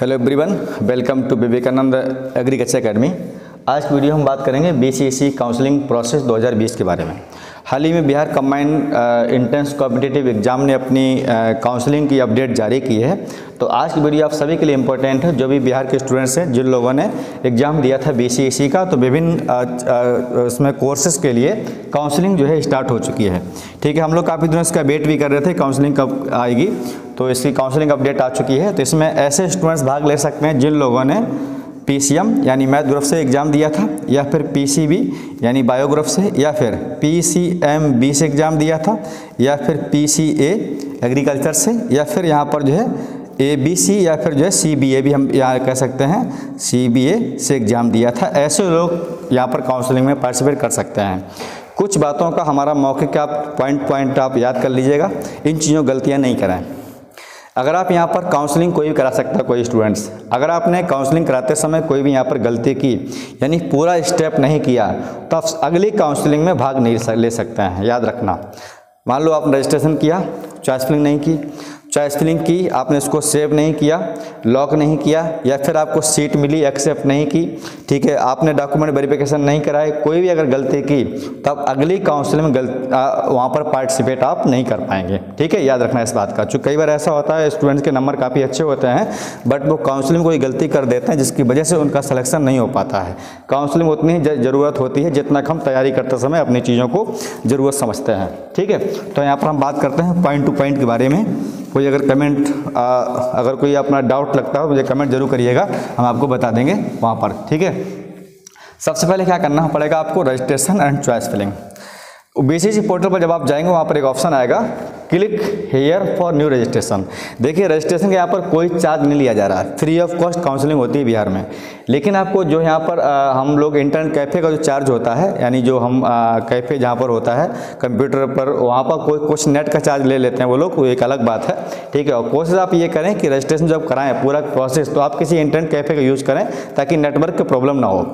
Hello everyone, welcome to Vivekananda agriculture academy. आज की video हम बात करेंगे बीसीएसई काउंसलिंग प्रोसेस 2020 के बारे में। हाल ही में Bihar combined entrance competitive exam ने अपनी काउंसलिंग की अपडेट जारी की है। तो आज की वीडियो आप सभी के लिए इम्पोर्टेंट है, जो भी बिहार के स्टूडेंट्स हैं जिन लोगों ने एग्ज़ाम दिया था बीसीएसई का। तो विभिन्न उसमें कोर्सेज के लिए काउंसलिंग जो है स्टार्ट हो चुकी है। ठीक है, हम लोग काफ़ी दिनों इसका वेट भी कर रहे थे काउंसलिंग कब आएगी, तो इसकी काउंसलिंग अपडेट आ चुकी है। तो इसमें ऐसे स्टूडेंट्स भाग ले सकते हैं जिन लोगों ने पीसीएम यानी मैथ ग्रुप से एग्ज़ाम दिया था, या फिर पीसीबी यानी बायो ग्रुप से, या फिर पीसीएमबी से एग्ज़ाम दिया था, या फिर पीसीए एग्रीकल्चर से, या फिर यहाँ पर जो है एबीसी, या फिर जो है सीबीए भी हम यहाँ कह सकते हैं, सीबीए से एग्ज़ाम दिया था। ऐसे लोग यहाँ पर काउंसलिंग में पार्टिसिपेट कर सकते हैं। कुछ बातों का हमारा मौखिक आप पॉइंट आप याद कर लीजिएगा, इन चीज़ों गलतियाँ नहीं कराएं। अगर आप यहाँ पर काउंसलिंग कोई भी करा सकता है, कोई स्टूडेंट्स, अगर आपने काउंसलिंग कराते समय कोई भी यहाँ पर गलती की यानी पूरा स्टेप नहीं किया तो आप अगली काउंसलिंग में भाग नहीं ले सकते हैं। याद रखना, मान लो आपने रजिस्ट्रेशन किया, चॉइस फिलिंग नहीं की, चॉइस फिलिंग की, आपने उसको सेव नहीं किया, लॉक नहीं किया, या फिर आपको सीट मिली एक्सेप्ट नहीं की, ठीक है, आपने डॉक्यूमेंट वेरिफिकेशन नहीं कराए, कोई भी अगर गलती की तब अगली काउंसलिंग में वहाँ पर पार्टिसिपेट आप नहीं कर पाएंगे। ठीक है, याद रखना इस बात का। चूँकि कई बार ऐसा होता है स्टूडेंट्स के नंबर काफ़ी अच्छे होते हैं बट वो काउंसलिंग में कोई गलती कर देते हैं जिसकी वजह से उनका सिलेक्शन नहीं हो पाता है। काउंसलिंग उतनी ही ज़रूरत होती है जितना हम तैयारी करते समय अपनी चीज़ों को ज़रूरत समझते हैं। ठीक है, तो यहाँ पर हम बात करते हैं पॉइंट टू पॉइंट के बारे में। कोई अगर कमेंट अगर कोई अपना डाउट लगता हो मुझे कमेंट जरूर करिएगा, हम आपको बता देंगे वहाँ पर। ठीक है, सबसे पहले क्या करना पड़ेगा आपको, registration and choice filling. BCSE portal पर जब आप जाएंगे वहाँ पर एक ऑप्शन आएगा, click here for new registration. देखिए रजिस्ट्रेशन के यहाँ पर कोई चार्ज नहीं लिया जा रहा है, फ्री ऑफ कॉस्ट काउंसलिंग होती है बिहार में। लेकिन आपको जो यहाँ पर हम लोग इंटरनेट कैफ़े का जो चार्ज होता है, यानी जो हम कैफ़े जहाँ पर होता है कंप्यूटर पर, वहाँ पर कोई कुछ नेट का चार्ज ले लेते हैं वो लोग, वो एक अलग बात है। ठीक है, और कोशिश आप ये करें कि रजिस्ट्रेशन जब कराएं पूरा प्रोसेस तो आप किसी इंटरनेट कैफ़े का यूज़ करें ताकि नेटवर्क की प्रॉब्लम ना हो।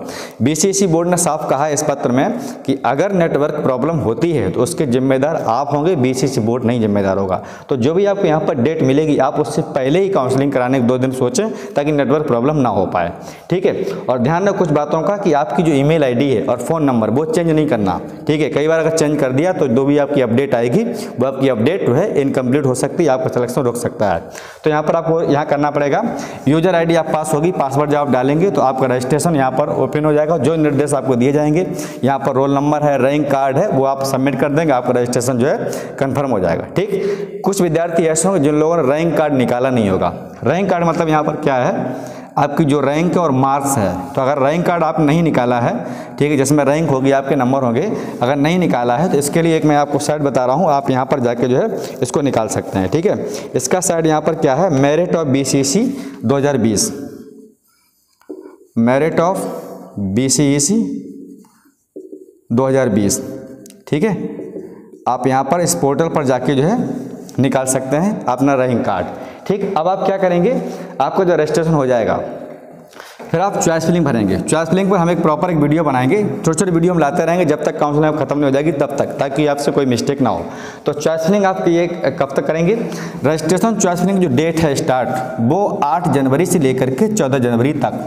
बीसीएसई बोर्ड ने साफ कहा है इस पत्र में कि अगर नेटवर्क प्रॉब्लम होती है तो उसके जिम्मेदार आप होंगे, बीसीएसई बोर्ड नहीं जिम्मेदार होगा। तो जो भी आपको यहाँ पर डेट मिलेगी आप उससे पहले ही काउंसलिंग कराने के 2 दिन सोचें ताकि नेटवर्क प्रॉब्लम ना हो पाए। ठीक है, और ध्यान रखें कुछ बातों का कि आपकी जो ईमेल आईडी है और फ़ोन नंबर वो चेंज नहीं करना। ठीक है, कई बार अगर चेंज कर दिया तो जो भी आपकी अपडेट आएगी वो आपकी अपडेट जो है इनकम्प्लीट हो सकती है, आपका सिलेक्शन रुक सकता है। तो यहाँ पर आपको यहाँ करना पड़ेगा, यूजर आईडी आप पास होगी, पासवर्ड जब आप डालेंगे तो आपका रजिस्ट्रेशन यहाँ पर ओपन हो जाएगा। जो निर्देश आपको दिए जाएंगे, यहाँ पर रोल नंबर है, रैंक कार्ड है, वो आप सबमिट कर देंगे, आपका रजिस्ट्रेशन जो है कन्फर्म हो जाएगा। ठीक, कुछ विद्यार्थी ऐसे होंगे जिन लोगों ने रैंक कार्ड निकाला नहीं होगा। रैंक कार्ड मतलब यहाँ पर क्या है, आपकी जो रैंक है और मार्क्स है। तो अगर रैंक कार्ड आप नहीं निकाला है, ठीक है, जिसमें रैंक होगी आपके नंबर होंगे, अगर नहीं निकाला है तो इसके लिए एक मैं आपको साइट बता रहा हूँ, आप यहाँ पर जाके जो है इसको निकाल सकते हैं। ठीक है, इसका साइट यहाँ पर क्या है, मेरिट ऑफ बीसीएसई 2020, मेरिट ऑफ बीसीएसई 2020। ठीक है, आप यहाँ पर इस पोर्टल पर जाके जो है निकाल सकते हैं अपना रैंक कार्ड। ठीक, अब आप क्या करेंगे, आपका जो रजिस्ट्रेशन हो जाएगा फिर आप चॉइस फिलिंग भरेंगे। चॉइस फिलिंग पर हम एक प्रॉपर एक वीडियो बनाएंगे, छोटे छोटे वीडियो हम लाते रहेंगे जब तक काउंसलिंग खत्म नहीं हो जाएगी तब तक, ताकि आपसे कोई मिस्टेक ना हो। तो चॉइस फिलिंग आप ये कब तक करेंगे, रजिस्ट्रेशन चॉइस फिलिंग जो डेट है स्टार्ट वो 8 जनवरी से लेकर के 14 जनवरी तक।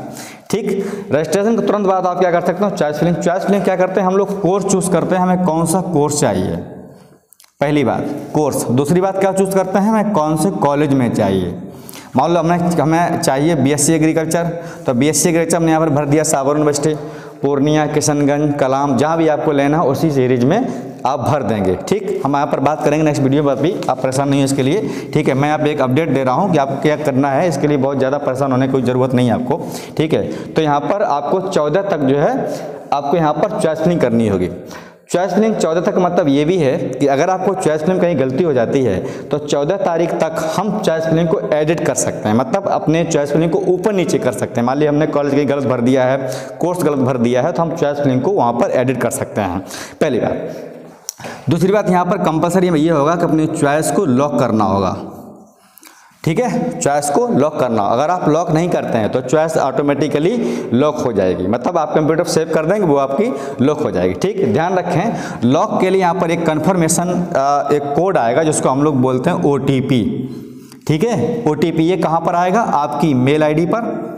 ठीक, रजिस्ट्रेशन के तुरंत बाद आप क्या कर सकते हो, चॉइस फिलिंग। चॉइस फिलिंग क्या करते हैं, हम लोग कोर्स चूज़ करते हैं, हमें कौन सा कोर्स चाहिए, पहली बात कोर्स। दूसरी बात क्या चूज़ करते हैं, हमें कौन से कॉलेज में चाहिए। मान लो हमें चाहिए बीएससी एग्रीकल्चर, तो बीएससी एग्रीकल्चर हमने यहाँ पर भर दिया, साबर यूनिवर्सिटी, पूर्णिया, किशनगंज, कलाम, जहाँ भी आपको लेना है उसी सीरीज में आप भर देंगे। ठीक, हम यहाँ पर बात करेंगे नेक्स्ट वीडियो में भी, आप परेशान नहीं हो इसके लिए। ठीक है, मैं आप एक अपडेट दे रहा हूँ कि आपको क्या करना है, इसके लिए बहुत ज़्यादा परेशान होने की कोई ज़रूरत नहीं है आपको। ठीक है, तो यहाँ पर आपको 14 तक जो है आपको यहाँ पर चॉइस फिलिंग करनी होगी। चॉइस फिलिंग 14 तक मतलब ये भी है कि अगर आपको चॉइस फिलिंग कहीं गलती हो जाती है तो 14 तारीख तक हम चॉइस फिलिंग को एडिट कर सकते हैं, मतलब अपने चॉइस फिलिंग को ऊपर नीचे कर सकते हैं। मान लिया हमने कॉलेज कहीं गलत भर दिया है, कोर्स गलत भर दिया है, तो हम चॉइस फिलिंग को वहाँ पर एडिट कर सकते हैं, पहली बात। दूसरी बात, यहाँ पर कंपलसरी ये होगा कि अपनी चॉइस को लॉक करना होगा। ठीक है, चॉइस को लॉक करना, अगर आप लॉक नहीं करते हैं तो चॉइस ऑटोमेटिकली लॉक हो जाएगी, मतलब आप कंप्यूटर पर सेव कर देंगे वो आपकी लॉक हो जाएगी। ठीक, ध्यान रखें लॉक के लिए यहाँ पर एक कन्फर्मेशन एक कोड आएगा जिसको हम लोग बोलते हैं OTP। ठीक है। OTP ये कहाँ पर आएगा, आपकी मेल आईडी पर,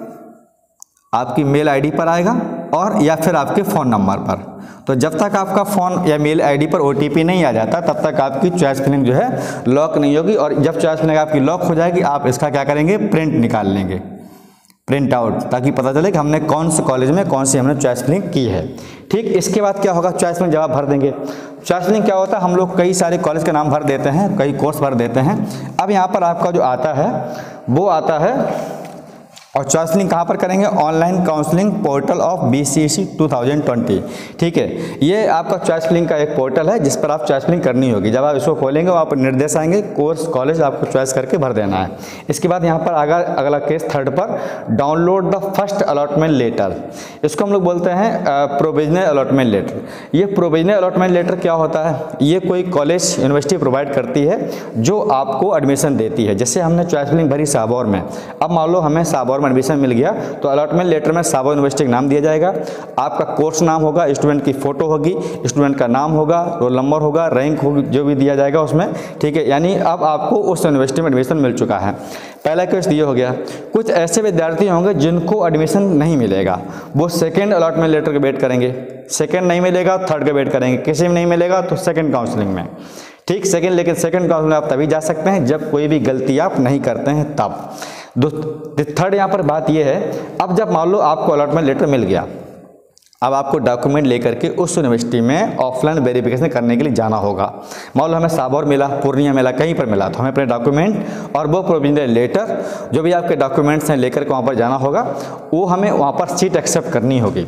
आपकी मेल आईडी पर आएगा और या फिर आपके फ़ोन नंबर पर। तो जब तक आपका फ़ोन या मेल आईडी पर OTP नहीं आ जाता तब तक आपकी चॉइस फिलिंग जो है लॉक नहीं होगी। और जब चॉइस फिलिंग आपकी लॉक हो जाएगी आप इसका क्या करेंगे, प्रिंट निकाल लेंगे, प्रिंट आउट, ताकि पता चले कि हमने कौन से कॉलेज में कौन सी हमने चॉइस फिलिंग की है। ठीक, इसके बाद क्या होगा, चॉइस फिलिंग जब आप भर देंगे, चॉइस फिलिंग क्या होता है, हम लोग कई सारे कॉलेज का नाम भर देते हैं, कई कोर्स भर देते हैं। अब यहाँ पर आपका जो आता है वो आता है, और चॉइस फिलिंग कहाँ पर करेंगे, online counselling portal of BCSE 2020। ठीक है, ये आपका चॉइस फिलिंग का एक पोर्टल है जिस पर आप चॉइस फिलिंग करनी होगी। जब आप इसको खोलेंगे वहाँ पर निर्देश आएंगे, कोर्स कॉलेज आपको चॉइस करके भर देना है। इसके बाद यहाँ पर अगला केस थर्ड पर, download the first allotment letter. इसको हम लोग बोलते हैं प्रोविजनल अलॉटमेंट लेटर। ये प्रोविजनल अलॉटमेंट लेटर क्या होता है, ये कोई कॉलेज यूनिवर्सिटी प्रोवाइड करती है जो आपको एडमिशन देती है। जैसे हमने चॉइस फिलिंग भरी साबौर में, अब मान लो हमें साबौर एडमिशन मिल गया तो अलॉटमेंट लेटर में साबौर यूनिवर्सिटी का नाम दिया जाएगा, आपका कोर्स नाम होगा, स्टूडेंट की फोटो होगी, स्टूडेंट का नाम होगा, रोल नंबर होगा, रैंक होगी, जो भी दिया जाएगा उसमें। ठीक है, यानी अब आपको उस यूनिवर्सिटी में एडमिशन मिल चुका है। पहला केस ये हो गया। कुछ ऐसे विद्यार्थी होंगे जिनको एडमिशन नहीं मिलेगा, वो सेकेंड अलॉटमेंट लेटर का वेट करेंगे, सेकेंड नहीं मिलेगा थर्ड का वेट करेंगे, किसी में नहीं मिलेगा तो सेकेंड काउंसलिंग में। ठीक, सेकेंड, लेकिन सेकेंड काउंसलिंग आप तभी जा सकते हैं जब कोई भी गलती आप नहीं करते हैं तब। थर्ड यहाँ पर बात यह है, अब जब मान लो आपको अलॉटमेंट लेटर मिल गया, अब आपको डॉक्यूमेंट लेकर के उस यूनिवर्सिटी में ऑफलाइन वेरिफिकेशन करने के लिए जाना होगा। मान लो हमें साबौर मिला, पूर्णिया मिला, कहीं पर मिला, तो हमें अपने डॉक्यूमेंट और वो प्रोविजनल लेटर, जो भी आपके डॉक्यूमेंट्स हैं, लेकर के वहाँ पर जाना होगा। वो हमें वहाँ पर सीट एक्सेप्ट करनी होगी।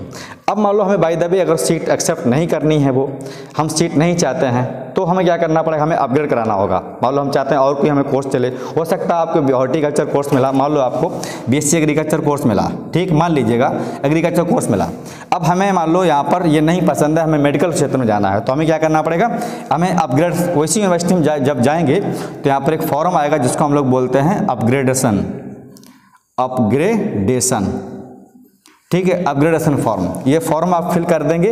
अब मान लो हमें बाय द वे अगर सीट एक्सेप्ट नहीं करनी है, वो हम सीट नहीं चाहते हैं, तो हमें क्या करना पड़ेगा, हमें अपग्रेड कराना होगा। मान लो हम चाहते हैं और कोई हमें कोर्स चले, हो सकता है आपको हॉर्टिकल्चर कोर्स मिला, मान लो आपको BSc एग्रीकल्चर कोर्स मिला, ठीक, मान लीजिएगा एग्रीकल्चर कोर्स मिला। अब हमें मान लो यहाँ पर ये नहीं पसंद है, हमें मेडिकल क्षेत्र में जाना है, तो हमें क्या करना पड़ेगा, हमें अपग्रेड, वैसी यूनिवर्सिटी में जब जाएंगे तो यहाँ पर एक फॉर्म आएगा जिसको हम लोग बोलते हैं अपग्रेडेशन, ठीक है, अपग्रेडेशन फॉर्म। ये फॉर्म आप फिल कर देंगे,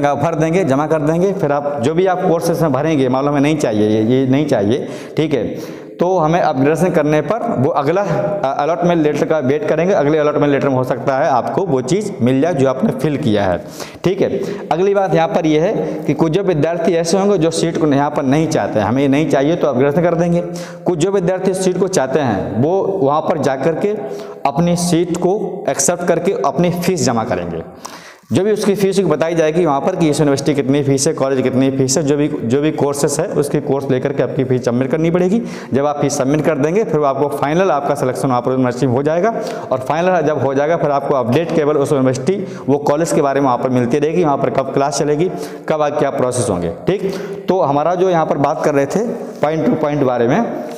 आप भर देंगे, जमा कर देंगे, फिर आप जो भी आप कोर्सेस में भरेंगे, मान लो हमें नहीं चाहिए, ये नहीं चाहिए, ठीक है, तो हमें अपग्रेडेशन करने पर वो अगला अलॉटमेंट लेटर का वेट करेंगे। अगले अलॉटमेंट लेटर में हो सकता है आपको वो चीज़ मिल जाए जो आपने फिल किया है। ठीक है, अगली बात यहाँ पर ये है कि कुछ जो विद्यार्थी ऐसे होंगे जो सीट को यहाँ पर नहीं चाहते हैं, हमें ये नहीं चाहिए तो अपग्रेडेशन कर देंगे। कुछ जो विद्यार्थी सीट को चाहते हैं वो वहाँ पर जा कर के अपनी सीट को एक्सेप्ट करके अपनी फीस जमा करेंगे। जो भी उसकी फीस बताई जाएगी वहाँ पर कि इस यूनिवर्सिटी कितनी फीस है, कॉलेज कितनी फीस है, जो भी कोर्सेस है उसके कोर्स लेकर के आपकी फीस सबमिट करनी पड़ेगी। जब आप फीस सबमिट कर देंगे फिर आपको फाइनल आपका सिलेक्शन वहाँ पर यूनिवर्सिटी में हो जाएगा, और फाइनल जब हो जाएगा फिर आपको अपडेट केवल उस यूनिवर्सिटी वो कॉलेज के बारे में वहाँ पर मिलती रहेगी, वहाँ पर कब क्लास चलेगी, कब आगे क्या प्रोसेस होंगे। ठीक, तो हमारा जो यहाँ पर बात कर रहे थे पॉइंट टू पॉइंट बारे में,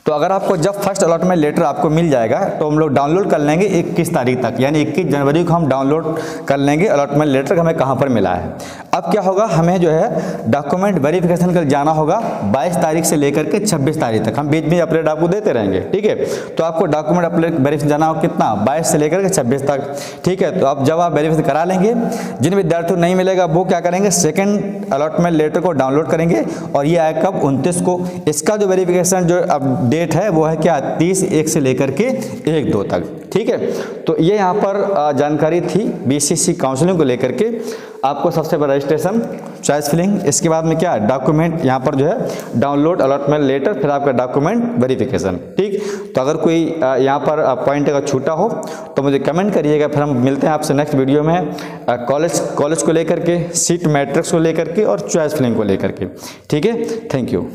तो अगर आपको जब फर्स्ट अलॉटमेंट लेटर आपको मिल जाएगा तो हम लोग डाउनलोड कर लेंगे 21 तारीख तक, यानी 21 जनवरी को हम डाउनलोड कर लेंगे अलॉटमेंट लेटर हमें कहाँ पर मिला है। अब क्या होगा, हमें जो है डॉक्यूमेंट वेरिफिकेशन कर जाना होगा 22 तारीख से लेकर के 26 तारीख तक, हम बीच में अपडेट आपको देते रहेंगे। ठीक है, तो आपको डॉक्यूमेंट अपडेट वेरिफिकेशन जाना होगा कितना, 22 से लेकर के 26 तक। ठीक है, तो अब जब आप वेरिफिकेशन करा लेंगे, जिन विद्यार्थियों को नहीं मिलेगा वो क्या करेंगे, सेकेंड अलॉटमेंट लेटर को डाउनलोड करेंगे, और ये आएगा कब, 29 को। इसका जो वेरिफिकेशन जो डेट है वो है क्या, 30/1 से लेकर के 1/2 तक। ठीक है, तो ये यहाँ पर जानकारी थी BCSE काउंसलिंग को लेकर के। आपको सबसे पहले रजिस्ट्रेशन, चॉइस फिलिंग, इसके बाद में क्या, डॉक्यूमेंट यहाँ पर जो है डाउनलोड अलॉटमेंट लेटर, फिर आपका डॉक्यूमेंट वेरिफिकेशन। ठीक, तो अगर कोई यहाँ पर पॉइंट अगर छूटा हो तो मुझे कमेंट करिएगा, फिर हम मिलते हैं आपसे नेक्स्ट वीडियो में कॉलेज को लेकर के, सीट मैट्रिक्स को लेकर के और चॉइस फिलिंग को लेकर के। ठीक है, थैंक यू।